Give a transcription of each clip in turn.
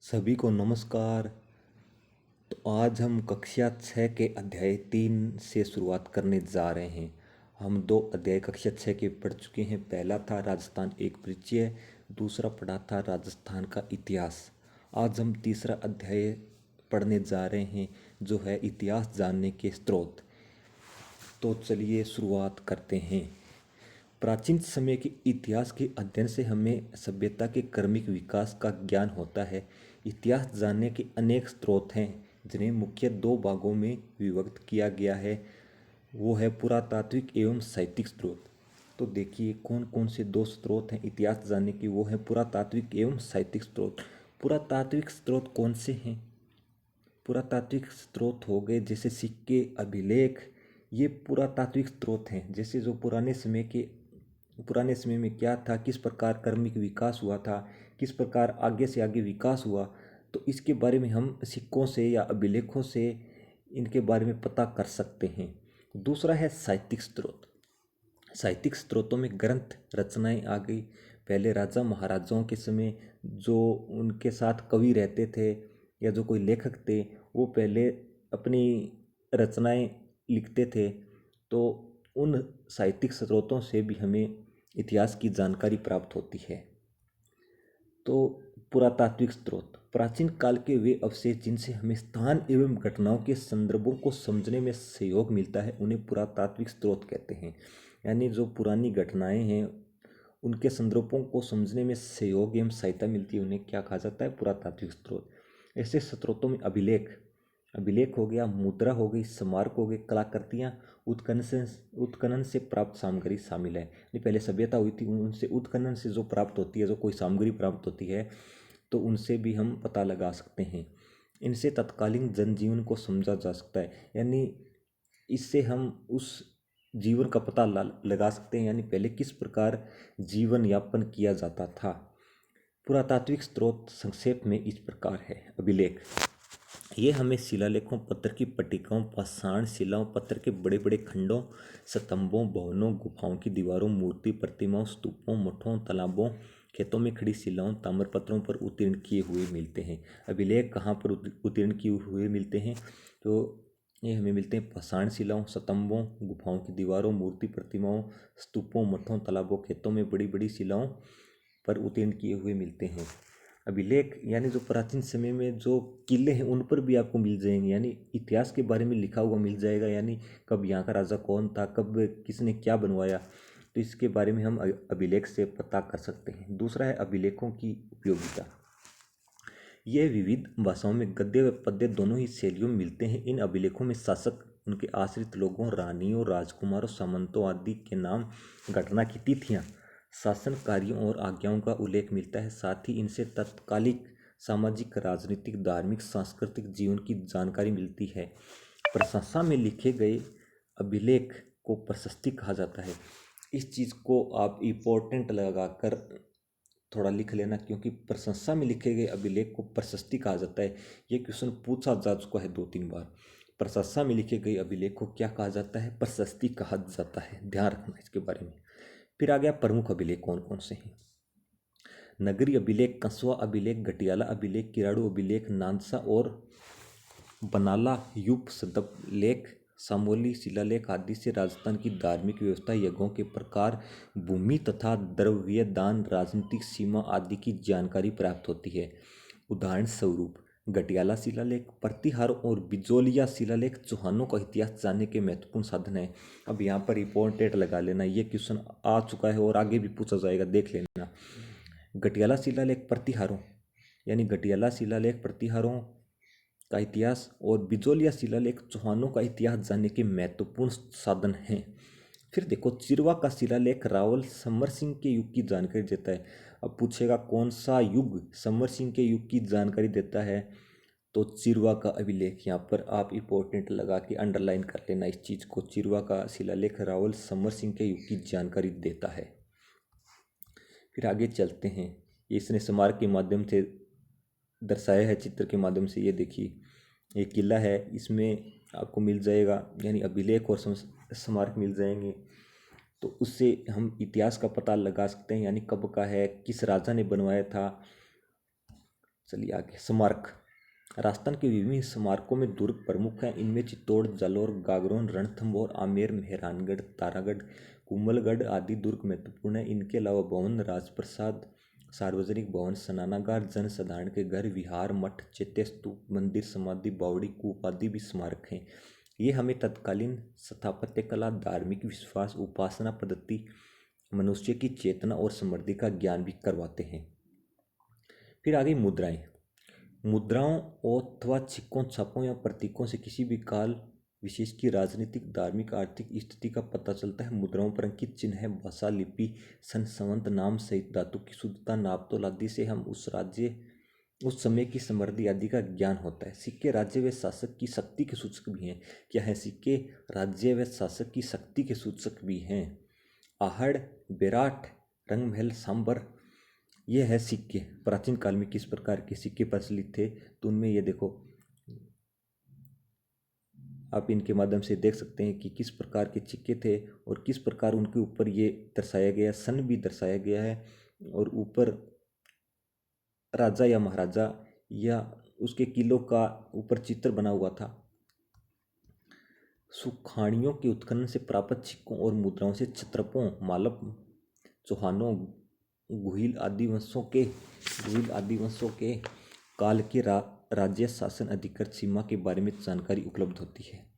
सभी को नमस्कार। तो आज हम कक्षा 6 के अध्याय 3 से शुरुआत करने जा रहे हैं। हम दो अध्याय कक्षा 6 के पढ़ चुके हैं। पहला था राजस्थान एक परिचय, दूसरा पढ़ा था राजस्थान का इतिहास। आज हम तीसरा अध्याय पढ़ने जा रहे हैं जो है इतिहास जानने के स्रोत। तो चलिए शुरुआत करते हैं। प्राचीन समय के इतिहास के अध्ययन से हमें सभ्यता के क्रमिक विकास का ज्ञान होता है। इतिहास जानने के अनेक स्रोत हैं जिन्हें मुख्य दो भागों में विभक्त किया गया है। वो है पुरातात्विक एवं साहित्यिक स्रोत। तो देखिए कौन कौन से दो स्रोत हैं इतिहास जानने की। वो है पुरातात्विक एवं साहित्यिक स्रोत। पुरातात्विक स्रोत कौन से हैं? पुरातात्विक स्रोत हो गए जैसे सिक्के, अभिलेख। ये पुरातात्विक स्रोत हैं। जैसे जो पुराने समय में क्या था, किस प्रकार क्रमिक विकास हुआ था, किस प्रकार आगे से आगे विकास हुआ, तो इसके बारे में हम सिक्कों से या अभिलेखों से इनके बारे में पता कर सकते हैं। दूसरा है साहित्यिक स्रोत। साहित्यिक स्रोतों में ग्रंथ, रचनाएं आ गई। पहले राजा महाराजाओं के समय जो उनके साथ कवि रहते थे या जो कोई लेखक थे, वो पहले अपनी रचनाएं लिखते थे। तो उन साहित्यिक स्रोतों से भी हमें इतिहास की जानकारी प्राप्त होती है। तो पुरातात्विक स्रोत प्राचीन काल के वे अवशेष जिनसे हमें स्थान एवं घटनाओं के संदर्भों को समझने में सहयोग मिलता है, उन्हें पुरातात्विक स्रोत कहते हैं। यानी जो पुरानी घटनाएं हैं उनके संदर्भों को समझने में सहयोग एवं सहायता मिलती है, उन्हें क्या कहा जाता है? पुरातात्विक स्रोत। ऐसे स्रोतों में अभिलेख अभिलेख हो गया, मुद्रा हो गई, स्मारक हो गए, कलाकृतियाँ, उत्खनन से प्राप्त सामग्री शामिल है। यानी पहले सभ्यता हुई थी, उनसे उत्खनन से जो प्राप्त होती है, जो कोई सामग्री प्राप्त होती है, तो उनसे भी हम पता लगा सकते हैं। इनसे तत्कालीन जनजीवन को समझा जा सकता है। यानी इससे हम उस जीवन का पता लगा सकते हैं, यानी पहले किस प्रकार जीवन यापन किया जाता था। पुरातात्विक स्रोत संक्षेप में इस प्रकार है। अभिलेख ये हमें शिलालेखों, पत्थर की पट्टिकाओं, पाषाण शिलाओं, पत्थर के बड़े बड़े खंडों, स्तंभों, भवनों, गुफाओं की दीवारों, मूर्ति प्रतिमाओं, स्तूपों, मठों, तालाबों, खेतों में खड़ी शिलाओं, ताम्रपत्रों पर उत्तीर्ण किए हुए मिलते हैं। अभिलेख कहाँ पर उत्तीर्ण किए हुए मिलते हैं? तो ये हमें मिलते हैं पाषाण शिलाओं, स्तंभों, गुफाओं की दीवारों, मूर्ति प्रतिमाओं, स्तूपों, मठों, तालाबों, खेतों में बड़ी बड़ी शिलाओं पर उत्तीर्ण किए हुए मिलते हैं। अभिलेख यानी जो प्राचीन समय में जो किले हैं उन पर भी आपको मिल जाएंगे, यानी इतिहास के बारे में लिखा हुआ मिल जाएगा। यानी कब यहाँ का राजा कौन था, कब किसने क्या बनवाया, तो इसके बारे में हम अभिलेख से पता कर सकते हैं। दूसरा है अभिलेखों की उपयोगिता। ये विविध भाषाओं में गद्य व पद्य दोनों ही शैलियों में मिलते हैं। इन अभिलेखों में शासक, उनके आश्रित लोगों, रानियों, राजकुमारों, सामंतों आदि के नाम, घटना की तिथियाँ, शासन कार्यों और आज्ञाओं का उल्लेख मिलता है। साथ ही इनसे तत्कालिक सामाजिक, राजनीतिक, धार्मिक, सांस्कृतिक जीवन की जानकारी मिलती है। प्रशंसा में लिखे गए अभिलेख को प्रशस्ति कहा जाता है। इस चीज़ को आप इम्पोर्टेंट लगाकर थोड़ा लिख लेना, क्योंकि प्रशंसा में लिखे गए अभिलेख को प्रशस्ति कहा जाता है। ये क्वेश्चन पूछा जा चुका है 2-3 बार। प्रशंसा में लिखे गए अभिलेख को क्या कहा जाता है? प्रशस्ति कहा जाता है। ध्यान रखना इसके बारे में। फिर आ गया प्रमुख अभिलेख कौन कौन से हैं। नगरी अभिलेख, कंसवा अभिलेख, घटियाला अभिलेख, किराड़ू अभिलेख, नानसा और बनाला युग लेख, सामोली शिलालेख आदि से राजस्थान की धार्मिक व्यवस्था, यज्ञों के प्रकार, भूमि तथा द्रव्य दान, राजनीतिक सीमा आदि की जानकारी प्राप्त होती है। उदाहरण स्वरूप घटियाला शिलालेख, प्रतिहार और बिजोलिया शिलालेख चौहानों का इतिहास जानने के महत्वपूर्ण साधन है। अब यहाँ पर इम्पोर्टेंट लगा लेना, ये क्वेश्चन आ चुका है और आगे भी पूछा जाएगा, देख लेना। घटियाला शिलालेख प्रतिहारों, यानी घटियाला शिलालेख प्रतिहारों का इतिहास और बिजोलिया शिलालेख चौहानों का इतिहास जानने के महत्वपूर्ण साधन हैं। फिर देखो चिरवा का शिलालेख रावल समर सिंह के युग की जानकारी देता है। अब पूछेगा कौन सा युग समर सिंह के युग की जानकारी देता है, तो चिरवा का अभिलेख। यहाँ पर आप इंपॉर्टेंट लगा के अंडरलाइन कर लेना इस चीज़ को। चिरवा का शिलालेख रावल समर सिंह के युग की जानकारी देता है। फिर आगे चलते हैं। इसने स्मारक के माध्यम से दर्शाया है, चित्र के माध्यम से। ये देखिए ये किला है, इसमें आपको मिल जाएगा, यानी अभिलेख और स्मारक मिल जाएंगे। तो उससे हम इतिहास का पता लगा सकते हैं, यानी कब का है, किस राजा ने बनवाया था। चलिए आगे। स्मारक। राजस्थान के विभिन्न स्मारकों में दुर्ग प्रमुख हैं। इनमें चित्तौड़, जालौर, गागरोन, रणथंभौर, आमेर, मेहरानगढ़, तारागढ़, कुंभलगढ़ आदि दुर्ग महत्वपूर्ण हैं। इनके अलावा भवन, राजप्रसाद, सार्वजनिक भवन, स्नानागार, जन साधारण के घर, विहार, मठ, चैत्य, स्तूप, मंदिर, समाधि, बावड़ी, कूप आदि भी स्मारक हैं। ये हमें तत्कालीन स्थापत्य कला, धार्मिक विश्वास, उपासना पद्धति, मनुष्य की चेतना और समृद्धि का ज्ञान भी करवाते हैं। फिर आगे मुद्राएं। मुद्राओं अथवा सिक्कों, छापों या प्रतीकों से किसी भी काल विशेष की राजनीतिक, धार्मिक, आर्थिक स्थिति का पता चलता है। मुद्राओं पर अंकित चिन्ह है, भाषा, लिपि, सन, संवत, नाम सहित धातु की शुद्धता, नाप तोल आदि से हम उस राज्य, उस समय की समृद्धि आदि का ज्ञान होता है। सिक्के राज्य व शासक की शक्ति के सूचक भी हैं। क्या है? सिक्के राज्य व शासक की शक्ति के सूचक भी हैं। आहड़, बेराट, रंगमहल, सांबर, ये है सिक्के। प्राचीन काल में किस प्रकार के सिक्के प्रचलित थे, तो उनमें ये देखो, आप इनके माध्यम से देख सकते हैं कि किस प्रकार के सिक्के थे और किस प्रकार उनके ऊपर ये दर्शाया गया, सन भी दर्शाया गया है और ऊपर राजा या महाराजा या उसके किलों का ऊपर चित्र बना हुआ था। सुखाड़ियों के उत्खनन से प्राप्त सिक्कों और मुद्राओं से क्षत्रपों, मालव, चौहानों, गुहिल आदि वंशों के काल के राज्य शासन अधिकृत सीमा के बारे में जानकारी उपलब्ध होती है।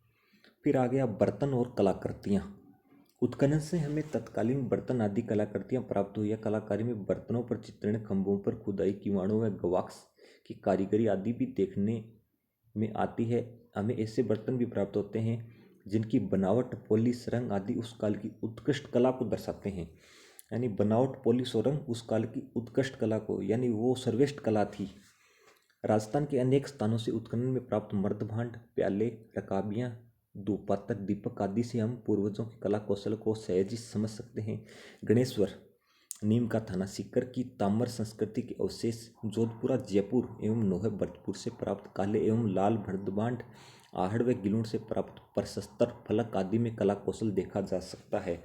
फिर आ गया बर्तन और कलाकृतियाँ। उत्खनन से हमें तत्कालीन बर्तन आदि कलाकृतियाँ प्राप्त हुई है। कलाकारी में बर्तनों पर चित्रण, खंभों पर खुदाई, किवाड़ों व गवाक्स की कारीगरी आदि भी देखने में आती है। हमें ऐसे बर्तन भी प्राप्त होते हैं जिनकी बनावट, पॉलिश, रंग आदि उस काल की उत्कृष्ट कला को दर्शाते हैं। यानी बनावट, पॉलिश और रंग उस काल की उत्कृष्ट कला को, यानी वो सर्वश्रेष्ठ कला थी। राजस्थान के अनेक स्थानों से उत्खनन में प्राप्त मर्दभांड, प्याले, रकाबियाँ, धूपात्र, दीपक आदि से हम पूर्वजों के कला कौशल को सहज ही समझ सकते हैं। गणेश्वर, नीम का थाना, सीकर की ताम्र संस्कृति के अवशेष, जोधपुरा, जयपुर एवं नोहे भरतपुर से प्राप्त काले एवं लाल मर्दभांड, आहड़ व गिलूण से प्राप्त प्रशस्तर, फलक आदि में कला कौशल देखा जा सकता है।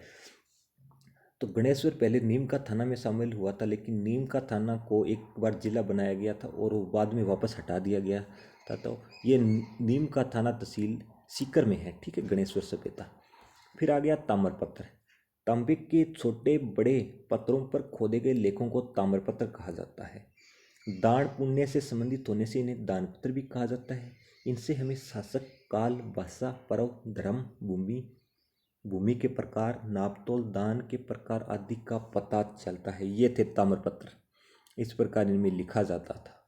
तो गणेश्वर पहले नीम का थाना में शामिल हुआ था, लेकिन नीम का थाना को एक बार जिला बनाया गया था और वो बाद में वापस हटा दिया गया था। तो ये नीम का थाना तहसील सीकर में है, ठीक है, गणेश्वर सभ्यता। फिर आ गया ताम्रपत्र। तांबे के छोटे बड़े पत्थरों पर खोदे गए लेखों को ताम्रपत्र कहा जाता है। दान पुण्य से संबंधित होने से इन्हें दानपत्र भी कहा जाता है। इनसे हमें शासक, काल, भाषा, पर्व, धर्म, भूमि के प्रकार, नापतोल, दान के प्रकार आदि का पता चलता है। ये थे ताम्रपत्र, इस प्रकार इनमें लिखा जाता था।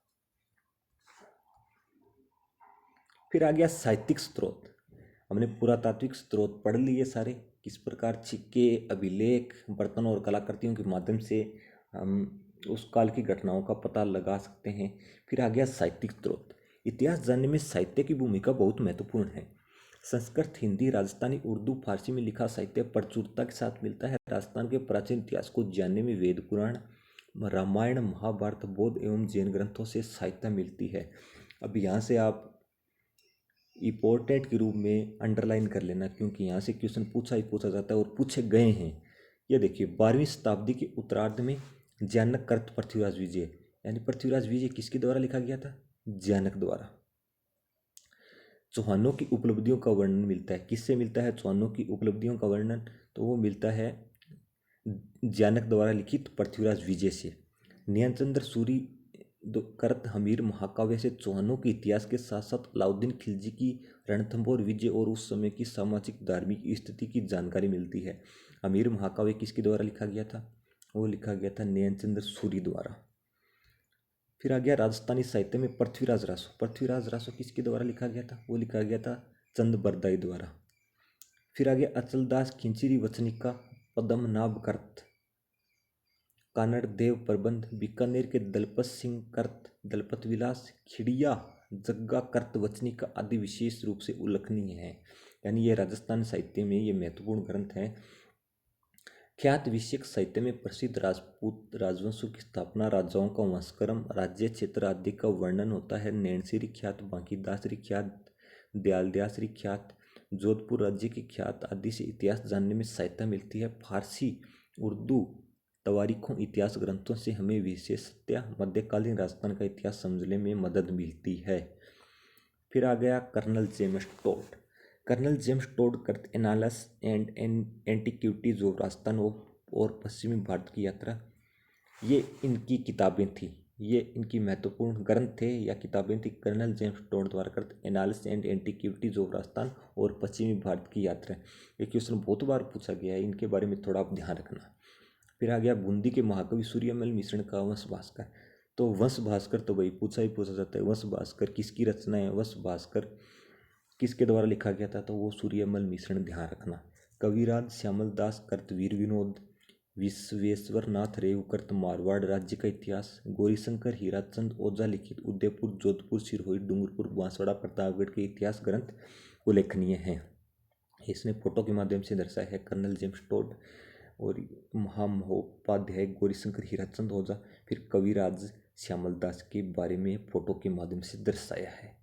फिर आ गया साहित्यिक स्रोत। हमने पुरातात्विक स्रोत पढ़ लिए सारे, किस प्रकार सिक्के, अभिलेख, बर्तनों और कलाकृतियों के माध्यम से हम उस काल की घटनाओं का पता लगा सकते हैं। फिर आ गया साहित्यिक स्रोत। इतिहास जानने में साहित्य की भूमिका बहुत महत्वपूर्ण है। संस्कृत, हिंदी, राजस्थानी, उर्दू, फारसी में लिखा साहित्य प्रचुरता के साथ मिलता है। राजस्थान के प्राचीन इतिहास को जानने में वेद पुराण, रामायण, महाभारत, बौद्ध एवं जैन ग्रंथों से सहायता मिलती है। अब यहाँ से आप इम्पोर्टेंट के रूप में अंडरलाइन कर लेना, क्योंकि यहाँ से क्वेश्चन पूछा ही पूछा जाता है और पूछे गए हैं। ये देखिए, 12वीं शताब्दी के उत्तरार्ध में जैनक कृत पृथ्वीराज विजय, यानी पृथ्वीराज विजय किसके द्वारा लिखा गया था? जैनक द्वारा। चौहानों की उपलब्धियों का वर्णन मिलता है। किससे मिलता है चौहानों की उपलब्धियों का वर्णन? तो वो मिलता है जैनक द्वारा लिखित पृथ्वीराज विजय से। न्यायचंद्र सूरी करत हमीर महाकाव्य से चौहानों के इतिहास के साथ साथ अलाउद्दीन खिलजी की रणथंभौर विजय और उस समय की सामाजिक धार्मिक स्थिति की जानकारी मिलती है। हमीर महाकाव्य किसके द्वारा लिखा गया था? वो लिखा गया था न्यायचंद्र सूरी द्वारा। फिर आ गया राजस्थानी साहित्य में पृथ्वीराज रासो। पृथ्वीराज रासो किसके द्वारा लिखा गया था? वो लिखा गया था चंद बरदाई द्वारा। फिर आ गया अचलदास खिंचिरी वचनिका, पद्मनाभ कर्त, कानड़ देव प्रबंध, बीकानेर के दलपत सिंह कर्त, दलपत विलास, खिड़िया जग्गा कर्त वचनिका आदि विशेष रूप से उल्लेखनीय है। यानी ये राजस्थान साहित्य में ये महत्वपूर्ण ग्रंथ हैं। ख्यात विषयक साहित्य में प्रसिद्ध राजपूत राजवंशों की स्थापना, राजाओं का वंशक्रम, राज्य क्षेत्र आदि का वर्णन होता है। नैनसिरी ख्यात, बांकीदासरी ख्यात, दयालदासरी ख्यात, जोधपुर राज्य की ख्यात आदि से इतिहास जानने में सहायता मिलती है। फारसी, उर्दू, तवारीखों इतिहास ग्रंथों से हमें विशेषतया मध्यकालीन राजस्थान का इतिहास समझने में मदद मिलती है। फिर आ गया colonel James Tod. Colonel James Tod करते annals and antiquities of Rajasthan और पश्चिमी भारत की यात्रा, ये इनकी किताबें थी, ये इनकी महत्वपूर्ण ग्रंथ थे या किताबें थी कर्नल जेम्स टोड द्वारा करते analysis and antiquities of Rajasthan और पश्चिमी भारत की यात्रा। ये क्वेश्चन बहुत बार पूछा गया है, इनके बारे में थोड़ा आप ध्यान रखना। फिर आ गया बूंदी के महाकवि सूर्यमल मिश्रण का वंश भास्कर। तो वंश भास्कर तो भाई पूछा जाता है, वंश भास्कर किसकी रचना है, वंश भास्कर किसके द्वारा लिखा गया था, तो वो सूर्यमल मिश्रण, ध्यान रखना। कविराज श्यामल दास करत वीर विनोद, विश्वेश्वर नाथ रेव करत मारवाड़ राज्य का इतिहास, गौरीशंकर हीराचंद ओझा लिखित उदयपुर जोधपुर सिरहोई डूंगरपुर बांसवाड़ा प्रतापगढ़ के इतिहास ग्रंथ उल्लेखनीय हैं। इसने फोटो के माध्यम से दर्शाया है कर्नल जेम्स टोड और महामहोपाध्याय गौरीशंकर हीराचंद ओझा, फिर कविराज श्यामल दास के बारे में फोटो के माध्यम से दर्शाया है।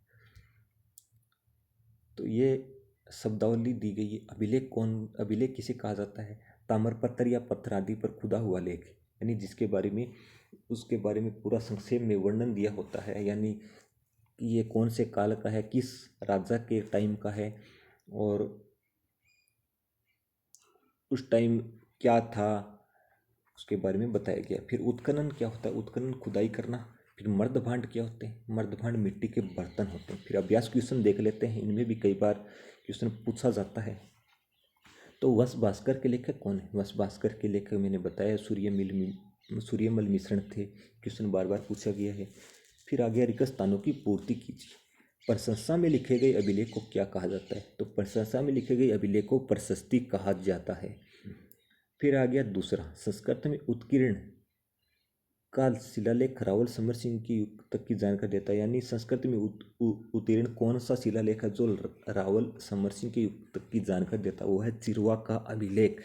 तो ये शब्दावली दी गई है। अभिलेख किसे कहा जाता है, ताम्रपत्र या पत्थर आदि पर खुदा हुआ लेख, यानी जिसके बारे में उसके बारे में पूरा संक्षेप में वर्णन दिया होता है, यानी ये कौन से काल का है, किस राजा के टाइम का है और उस टाइम क्या था, उसके बारे में बताया गया। फिर उत्खनन क्या होता है, उत्खनन खुदाई करना। फिर मर्दभांड क्या होते हैं, मर्दभांड मिट्टी के बर्तन होते हैं। फिर अभ्यास क्वेश्चन देख लेते हैं, इनमें भी कई बार क्वेश्चन पूछा जाता है। तो वंश भास्कर के लेखक कौन है, वंश भास्कर के लेखक मैंने बताया सूर्यमल मिश्रण थे, क्वेश्चन बार बार पूछा गया है। फिर आ गया रिक्त स्थानों की पूर्ति कीजिए। प्रशंसा में लिखे गए अभिलेख को क्या कहा जाता है, तो प्रशंसा में लिखे गए अभिलेख को प्रशस्ति कहा जाता है। फिर आ गया दूसरा, संस्कृत में उत्कीर्ण का शिलालेख रावल समर सिंह की युग तक की जानकारी देता है, यानी संस्कृत में उत्कीर्ण कौन सा शिलालेख है जो रावल समर सिंह के युग तक की जानकारी देता है, वो है चिरवा का अभिलेख।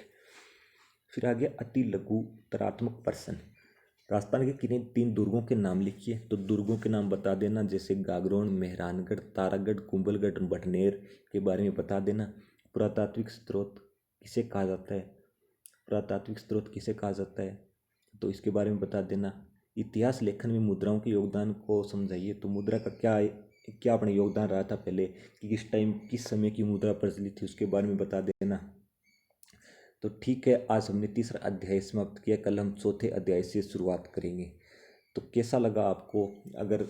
फिर आ गया अति लघुतरात्मक प्रश्न, राजस्थान के किन्हीं 3 दुर्गों के नाम लिखिए। तो दुर्गों के नाम बता देना, जैसे गागरोन, मेहरानगढ़, तारागढ़, कुंभलगढ़, बटनेर के बारे में बता देना। पुरातात्विक स्रोत किसे कहा जाता है, पुरातात्विक स्रोत किसे कहा जाता है, तो इसके बारे में बता देना। इतिहास लेखन में मुद्राओं के योगदान को समझाइए। तो मुद्रा का क्या अपना योगदान रहा था पहले, कि किस टाइम किस समय की मुद्रा प्रचलित थी, उसके बारे में बता देना। तो ठीक है, आज हमने तीसरा अध्याय समाप्त किया, कल हम चौथे अध्याय से शुरुआत करेंगे। तो कैसा लगा आपको, अगर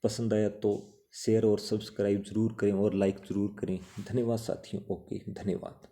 पसंद आया तो शेयर और सब्सक्राइब जरूर करें और लाइक ज़रूर करें। धन्यवाद साथियों, ओके, धन्यवाद।